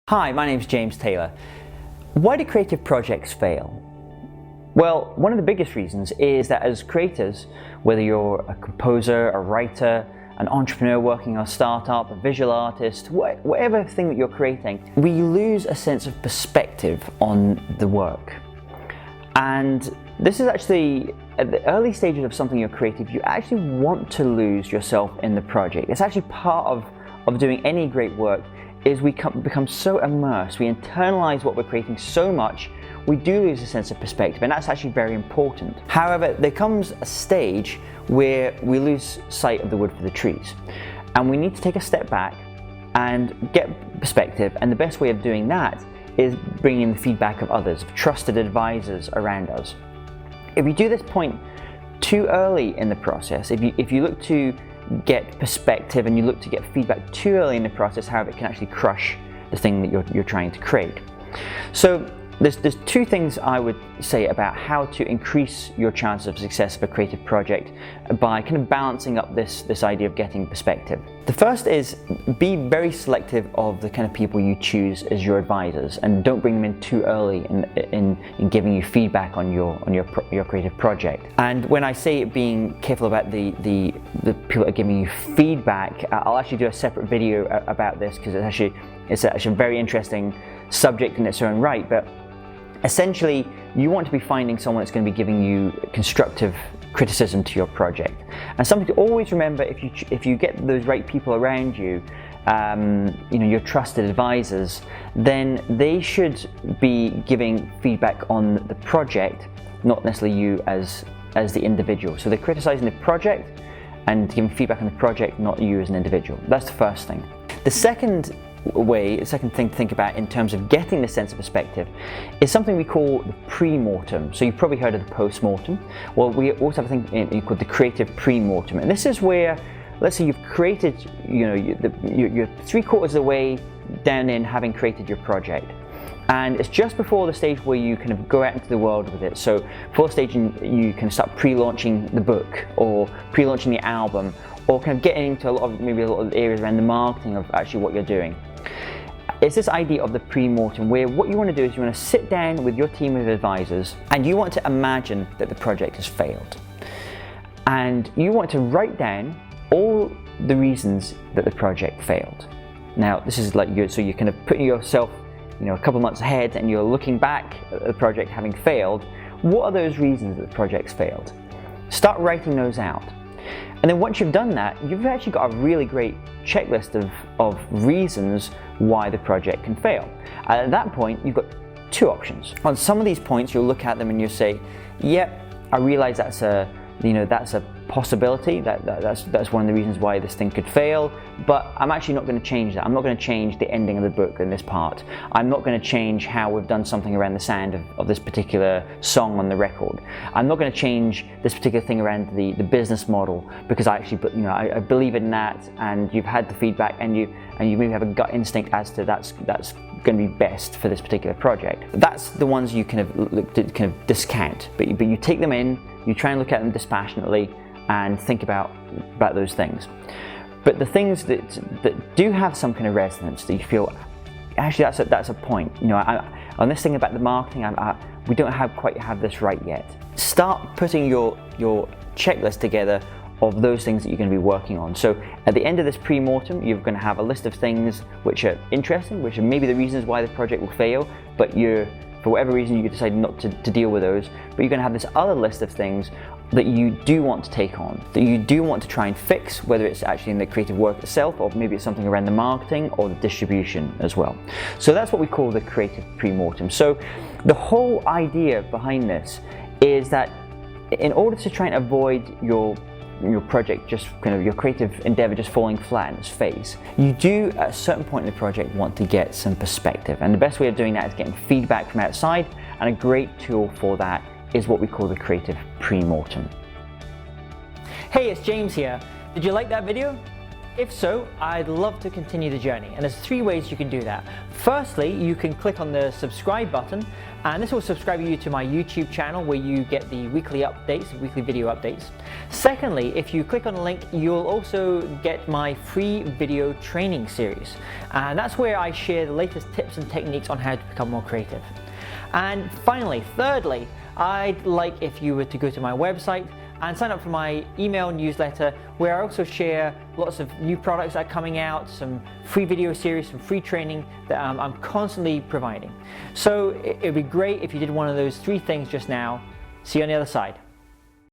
Hi, my name's James Taylor. Why do creative projects fail? Well, one of the biggest reasons is that as creators, whether you're a composer, a writer, an entrepreneur working on a startup, a visual artist, whatever thing that you're creating, we lose a sense of perspective on the work. And this is actually, at the early stages of something you're creative, you actually want to lose yourself in the project. It's actually part of doing any great work is we become so immersed, we internalize what we're creating so much, we do lose a sense of perspective, and that's actually very important. However, there comes a stage where we lose sight of the wood for the trees, and we need to take a step back and get perspective, and the best way of doing that is bringing in the feedback of others, of trusted advisors around us. If you do this point too early in the process, if you look to get perspective and you look to get feedback too early in the process, however, it can actually crush the thing that you're trying to create. So there's two things I would say about how to increase your chances of success of a creative project by kind of balancing up this idea of getting perspective. The first is be very selective of the kind of people you choose as your advisors, and don't bring them in too early in giving you feedback on your creative project. And when I say being careful about the people that are giving you feedback, I'll actually do a separate video about this because it's actually a very interesting subject in its own right. But essentially, you want to be finding someone that's going to be giving you constructive criticism to your project. And something to always remember: if you get those right people around you, your trusted advisors, then they should be giving feedback on the project, not necessarily you as the individual. So they're criticizing the project and giving feedback on the project, not you as an individual. That's the first thing. The second thing to think about in terms of getting the sense of perspective is something we call the Premortem. So you've probably heard of the Postmortem. Well, we also have a thing called the creative Premortem, and this is where, let's say you've created, you're 3/4 of the way down in having created your project, and it's just before the stage where you kind of go out into the world with it. So before the stage you can start pre-launching the book or pre-launching the album, or kind of getting into a lot of areas around the marketing of actually what you're doing. It's this idea of the pre-mortem, where what you want to do is you want to sit down with your team of advisors and you want to imagine that the project has failed. And you want to write down all the reasons that the project failed. Now, this is like so you're kind of putting yourself a couple months ahead and you're looking back at the project having failed. What are those reasons that the project's failed? Start writing those out. And then once you've done that, you've actually got a really great checklist of reasons why the project can fail. And at that point, you've got two options. On some of these points, you'll look at them and you'll say, yep, I realize that's a possibility, that's one of the reasons why this thing could fail, but I'm actually not going to change that. I'm not going to change the ending of the book in this part. I'm not going to change how we've done something around the sound of this particular song on the record. I'm not going to change this particular thing around the business model, because I I believe in that, and you've had the feedback, and you maybe have a gut instinct as to that's going to be best for this particular project. That's the ones you kind of look to kind of discount, but you take them in, you try and look at them dispassionately and think about those things. But the things that do have some kind of resonance, that you feel actually that's a point. On this thing about the marketing, we don't quite have this right yet. Start putting your checklist together of those things that you're going to be working on. So at the end of this pre-mortem, you're going to have a list of things which are interesting, which are maybe the reasons why the project will fail, but for whatever reason you decide not to deal with those. But you're going to have this other list of things that you do want to take on, that you do want to try and fix, whether it's actually in the creative work itself, or maybe it's something around the marketing or the distribution as well. So that's what we call the creative pre-mortem. So the whole idea behind this is that in order to try and avoid your project, just kind of your creative endeavor just falling flat in its face, you do at a certain point in the project want to get some perspective, and the best way of doing that is getting feedback from outside, and a great tool for that is what we call the creative pre-mortem. Hey, it's James here. Did you like that video? If so, I'd love to continue the journey, and there's 3 ways you can do that. Firstly, you can click on the subscribe button, and this will subscribe you to my YouTube channel where you get the weekly updates, weekly video updates. Secondly, if you click on the link, you'll also get my free video training series, and that's where I share the latest tips and techniques on how to become more creative. And finally, thirdly, I'd like if you were to go to my website and sign up for my email newsletter, where I also share lots of new products that are coming out, some free video series, some free training that I'm constantly providing. So it'd be great if you did one of those 3 things just now. See you on the other side.